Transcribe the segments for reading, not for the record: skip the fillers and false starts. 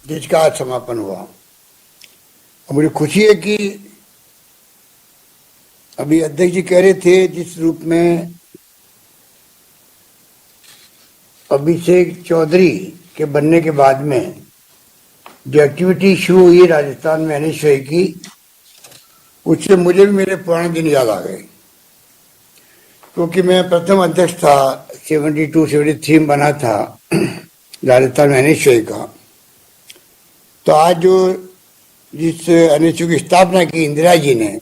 जिसका आज समापन हुआ। और मुझे खुशी है कि अभी अध्यक्ष जी कह रहे थे जिस रूप में अभिषेक चौधरी के बनने के बाद में जो एक्टिविटी शुरू हुई राजस्थान में एनएसयूआई की, उससे मुझे भी मेरे पुराने दिन याद आ गए, क्योंकि मैं प्रथम अध्यक्ष था 72-73 में बना था राजस्थान में एनएसयूआई का। तो आज जो जिस एनएसयू की स्थापना की इंदिरा जी ने,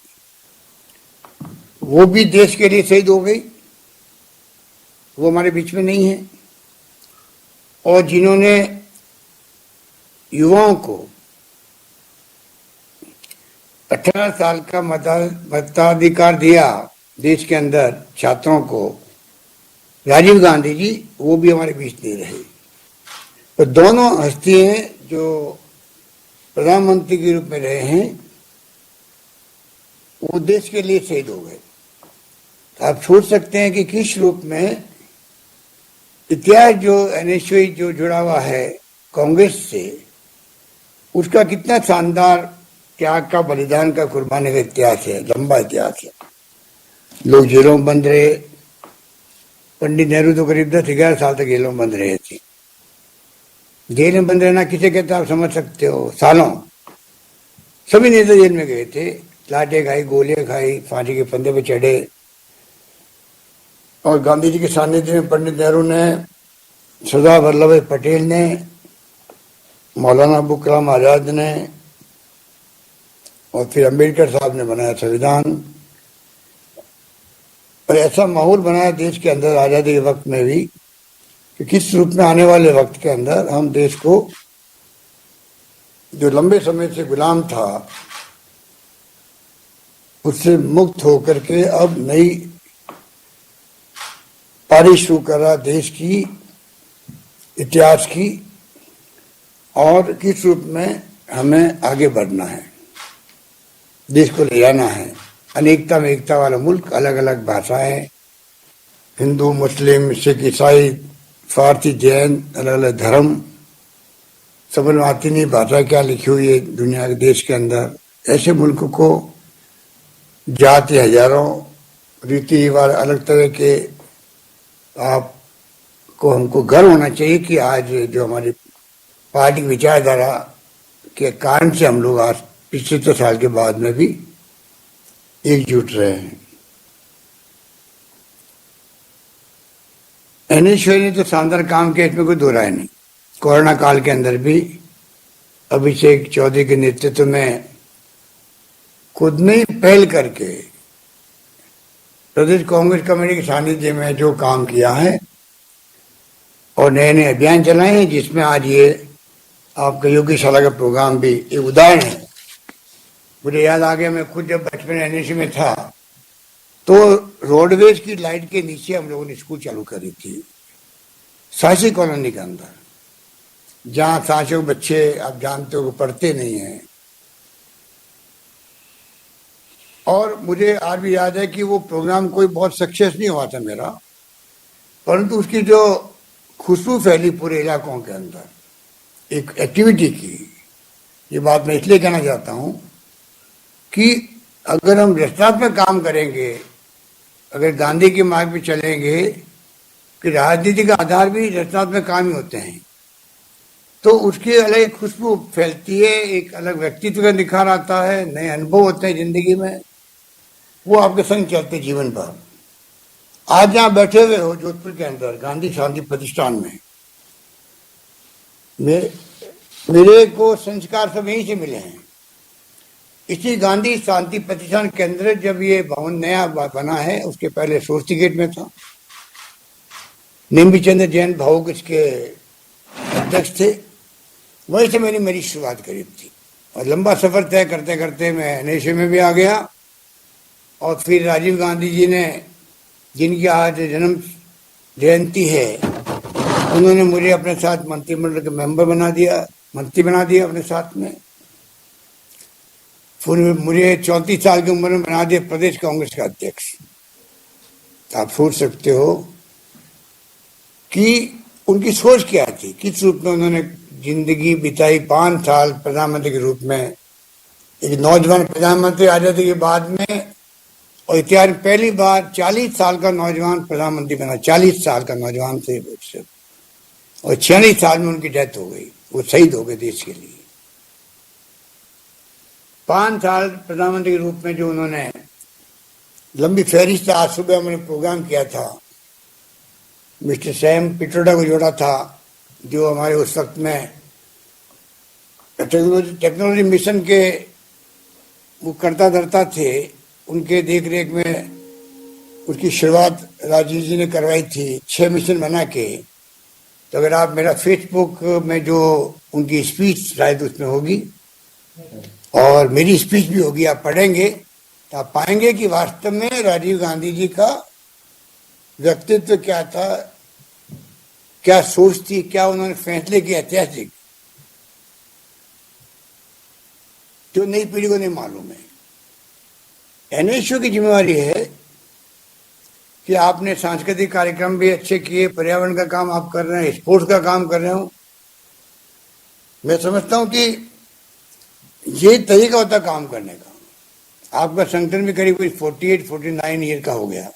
वो भी देश के लिए शहीद हो गई, वो हमारे बीच में नहीं है। और जिन्होंने युवाओं को 18 साल का मताधिकार दिया देश के अंदर छात्रों को, राजीव गांधी जी, वो भी हमारे बीच नहीं रहे। तो दोनों हस्तियां जो प्रधानमंत्री के रूप में रहे हैं, वो देश के लिए शहीद हो गए। तो आप सोच सकते हैं कि किस रूप में इतिहास जो एनएसयूआई जो जुड़ा हुआ है कांग्रेस से, उसका कितना शानदार त्याग का, बलिदान का, कुर्बानी का इतिहास है, लंबा इतिहास है। लोग जेलों में बंद रहे। पंडित नेहरू तो करीब 10-11 साल तक जेलों में बंद रहे थे। जेल में बंद रहना किसे कहते हैं आप समझ सकते हो, सालों। सभी नेता जेल में गए थे, लाठें खाई, गोलियां खाई, फांसी के फंदे पे चढ़े। और गांधी जी के सानिध्य में पंडित नेहरू ने, सरदार वल्लभ भाई पटेल ने, मौलाना अबुल कलाम आजाद ने, और फिर अम्बेडकर साहब ने बनाया संविधान। और ऐसा माहौल बनाया देश के अंदर आजादी के वक्त में भी कि किस रूप में आने वाले वक्त के अंदर हम देश को, जो लंबे समय से गुलाम था, उससे मुक्त होकर के अब नई पारी शुरू कर रहा देश की, इतिहास की, और किस रूप में हमें आगे बढ़ना है, देश को ले जाना है। अनेकता में एकता वाला मुल्क, अलग अलग भाषाएं, हिंदू, मुस्लिम, सिख, ईसाई, फारसी, जैन, अलग अलग धर्म, समझ में आती नहीं भाषा क्या लिखी हुई है दुनिया के देश के अंदर। ऐसे मुल्क को जाति हजारों, रीति रिवाज अलग तरह के, आपको हमको गर्व होना चाहिए कि आज जो हमारी पार्टी की विचारधारा के कारण से हम लोग आज 75 साल के बाद में भी एकजुट रहे हैं। एनएसयूआई ने तो शानदार काम किया, इसमें कोई दो राय नहीं। कोरोना काल के अंदर भी अभिषेक चौधरी के नेतृत्व में खुद में ही पहल करके प्रदेश कांग्रेस कमेटी के सानिध्य में जो काम किया है और नए नए अभियान चलाए हैं, जिसमें आज ये आपका योगशाला का प्रोग्राम भी एक उदाहरण है। मुझे याद आ गया, मैं खुद जब बचपन एनएसयू में था तो रोडवेज की लाइट के नीचे हम लोगों ने स्कूल चालू करी थी, साहसी कॉलोनी के अंदर, जहाँ साहसियों के बच्चे, आप जानते हो, पढ़ते नहीं हैं। और मुझे आज भी याद है कि वो प्रोग्राम कोई बहुत सक्सेस नहीं हुआ था मेरा, परंतु उसकी जो खुशबू फैली पूरे इलाकों के अंदर एक एक्टिविटी की। ये बात मैं इसलिए कहना चाहता हूँ कि अगर हम रचनात्मक काम करेंगे, अगर गांधी के मार्ग पे चलेंगे कि राजनीति का आधार भी रचनात्मक काम ही होते हैं, तो उसकी अलग खुशबू फैलती है, एक अलग व्यक्तित्व का निखार आता है, नए अनुभव होते हैं जिंदगी में, वो आपके संग चलते जीवन भर। आज जहाँ बैठे हुए हो जोधपुर के अंदर गांधी शांति प्रतिष्ठान में, मेरे को संस्कार सब यहीं से मिले हैं। इसी गांधी शांति प्रतिष्ठान के अंदर जब ये भवन नया बना है, उसके पहले सोस्ती गेट में था। निम्बीचंद्र जैन भावुक इसके अध्यक्ष थे। वहीं से मेरी शुरुआत करीब थी, और लंबा सफर तय करते करते मैं एनएसयू में भी आ गया। और फिर राजीव गांधी जी ने, जिनकी आज जन्म जयंती है, उन्होंने मुझे अपने साथ मंत्रिमंडल के मेंबर बना दिया, मंत्री बना दिया अपने साथ में। फिर मुझे 34 साल की उम्र में बना दिया प्रदेश कांग्रेस का अध्यक्ष। आप सोच सकते हो कि उनकी सोच क्या थी, किस रूप में उन्होंने जिंदगी बिताई 5 साल प्रधानमंत्री के रूप में, एक नौजवान प्रधानमंत्री आजादी के बाद में, और इतिहास में पहली बार 40 साल का नौजवान प्रधानमंत्री बना। 40 साल का नौजवान थे और 46 साल में उनकी डेथ हो गई, वो शहीद हो गए देश के लिए। 5 साल प्रधानमंत्री के रूप में जो उन्होंने लंबी फहरिस्त, आज सुबह हमने प्रोग्राम किया था, मिस्टर सैम पिट्रोडा को जोड़ा था, जो हमारे उस वक्त में टेक्नोलॉजी मिशन के वो करता धरता थे, उनके देख रेख में उसकी शुरुआत राजीव जी ने करवाई थी 6 मिशन बना के। तो अगर आप मेरा फेसबुक में जो उनकी स्पीच शायद उसमें होगी और मेरी स्पीच भी होगी, आप पढ़ेंगे तो आप पाएंगे कि वास्तव में राजीव गांधी जी का व्यक्तित्व क्या था, क्या सोच थी, क्या उन्होंने फैसले किए ऐतिहासिक, जो नई पीढ़ी को नहीं मालूम है। एनएसयू की जिम्मेवारी है कि आपने सांस्कृतिक कार्यक्रम भी अच्छे किए, पर्यावरण का काम आप कर रहे हैं, स्पोर्ट्स का काम कर रहे हो। मैं समझता हूं कि ये तरीका होता काम करने का। आपका संगठन भी करीब 48-49 ईयर का हो गया।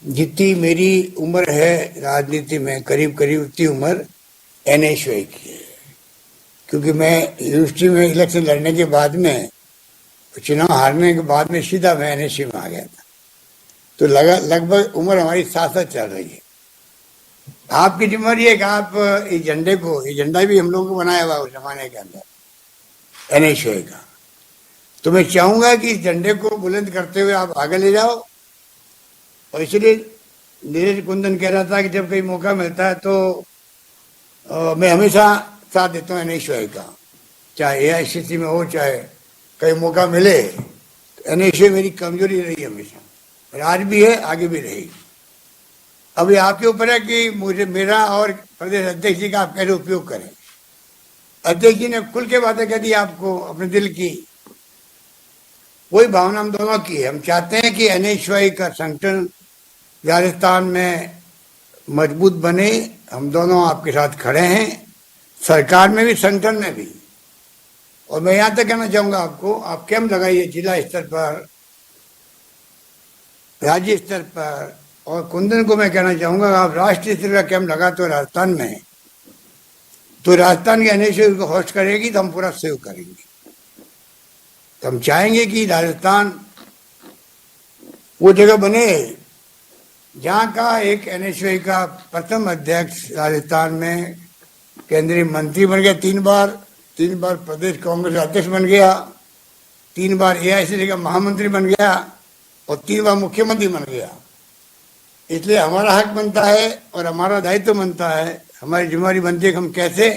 जितनी मेरी उम्र है राजनीति में, करीब करीब उतनी उम्र एनएसयू की है, क्योंकि मैं यूनिवर्सिटी में इलेक्शन लड़ने के बाद में, चुनाव हारने के बाद में सीधा मैं एनएसयू में आ गया था। तो लगभग उम्र हमारी 7 चल रही है। आपकी जिम्मेदारी है कि आप इस झंडे को, ये झंडा भी हम लोगों को बनाया हुआ उस जमाने के अंदर एनएसयू का, तो मैं चाहूंगा कि इस झंडे को बुलंद करते हुए आप आगे ले जाओ। और इसलिए नीरज कुंदन कह रहा था कि जब कहीं मौका मिलता है तो मैं हमेशा साथ देता हूँ एनएसयू का, चाहे एआईसीसी में हो, चाहे कहीं मौका मिले। एनएसयू मेरी कमजोरी रही हमेशा, और आज भी है, आगे भी रहेगी। अभी आपके ऊपर है कि मुझे, मेरा और प्रदेश अध्यक्ष जी का आप कैसे उपयोग करें। अध्यक्ष जी ने खुल के बातें कह दी आपको, अपने दिल की, वही भावना हम दोनों की है। हम चाहते हैं कि एनएसयू का संगठन राजस्थान में मजबूत बने। हम दोनों आपके साथ खड़े हैं, सरकार में भी, संगठन में भी। और मैं यहाँ तक कहना चाहूँगा आपको, आप कैंप लगाइए जिला स्तर पर, राज्य स्तर पर, और कुंदन को मैं कहना चाहूँगा आप राष्ट्रीय स्तर का कैंप लगाते हो राजस्थान में, तो राजस्थान की एनएसयू को होस्ट करेगी तो हम पूरा सहयोग करेंगे। तो हम चाहेंगे कि राजस्थान वो जगह बने जहाँ का एक एनएसयू का प्रथम अध्यक्ष राजस्थान में केंद्रीय मंत्री बन गया, 3 बार प्रदेश कांग्रेस अध्यक्ष बन गया, 3 बार एआईसीसी का महामंत्री बन गया, और 3 बार मुख्यमंत्री बन गया। इसलिए हमारा हक बनता है और हमारा दायित्व बनता है, हमारी जिम्मेदारी बनती है कि हम कैसे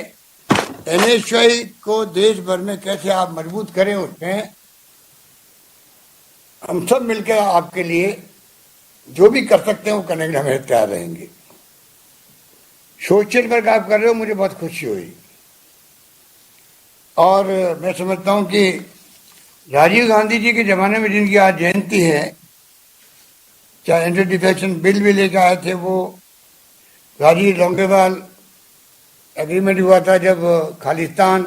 एनएसयू को देश भर में कैसे आप मजबूत करें। उसमें हम सब मिलकर आपके लिए जो भी कर सकते हैं वो करने के लिए हमें तैयार रहेंगे। सोशल वर्क आप कर रहे हो, मुझे बहुत खुशी हुई। और मैं समझता हूं कि राजीव गांधी जी के ज़माने में जिनकी आज जयंती है, चाहे एंटी डिफेक्शन बिल भी लेकर आए थे, वो राजीव लोंगेवाल एग्रीमेंट हुआ था जब खालिस्तान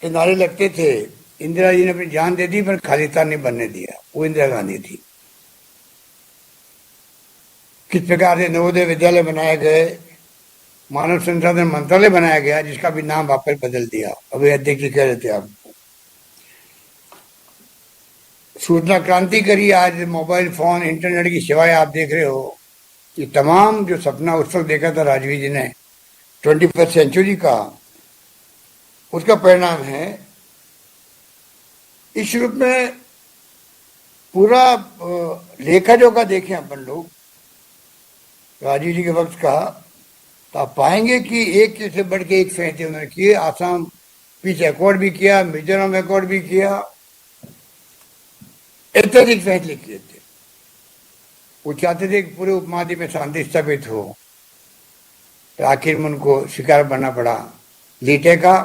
के नारे लगते थे। इंदिरा जी ने अपनी जान दे दी पर खालिस्तान नहीं बनने दिया, वो इंदिरा गांधी थी। किस प्रकार से नवोदय विद्यालय बनाए गए, मानव संसाधन मंत्रालय बनाया गया, जिसका भी नाम वापस बदल दिया। अभी अध्यक्ष जी कह रहे थे आपको, सूचना क्रांति करी। आज मोबाइल फोन, इंटरनेट की सेवाएं आप देख रहे हो। ये तमाम जो सपना उस वक्त देखा था राजवीर जी ने 21वीं सेंचुरी का, उसका परिणाम है। इस रूप में पूरा लेखा जोखा देखें अपन लोग राजीव जी के वक्त का, तो आप पाएंगे कि एक से बढ़ के एक फैसले उन्होंने किए। आसाम पीस अकॉर्ड भी किया, मिजोरम अकॉर्ड भी किया, ऐतिहासिक फैसले किए थे। वो चाहते थे कि पूरे उपमहाद्वीप में शांति स्थापित हो, तो आखिर में उनको शिकार बनना पड़ा लीटे का।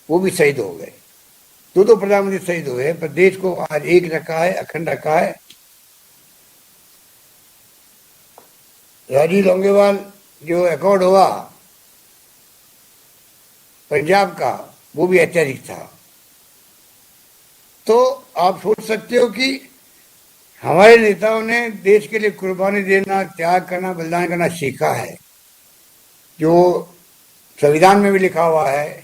वो भी शहीद हो गए, 2 प्रधानमंत्री शहीद हुए, पर देश को आज एक रखा है, अखंड रखा है। राजीव लोंगेवाल जो अकॉर्ड हुआ पंजाब का, वो भी ऐतिहासिक था। तो आप सोच सकते हो कि हमारे नेताओं ने देश के लिए कुर्बानी देना, त्याग करना, बलिदान करना सीखा है, जो संविधान में भी लिखा हुआ है।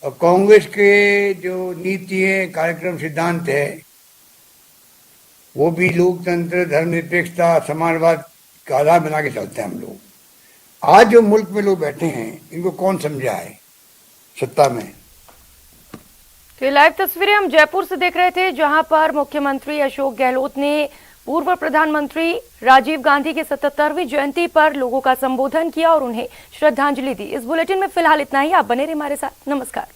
और कांग्रेस के जो नीति है, कार्यक्रम, सिद्धांत है, वो भी लोकतंत्र, धर्मनिरपेक्षता, समाजवाद का आधार बना के चलते हैं हम लोग। आज जो मुल्क में लोग बैठे हैं, इनको कौन समझाए सत्ता में। तो ये लाइव तस्वीरें हम जयपुर से देख रहे थे, जहां पर मुख्यमंत्री अशोक गहलोत ने पूर्व प्रधानमंत्री राजीव गांधी की 77वीं जयंती पर लोगों का संबोधन किया और उन्हें श्रद्धांजलि दी। इस बुलेटिन में फिलहाल इतना ही। आप बने रहिए हमारे साथ। नमस्कार।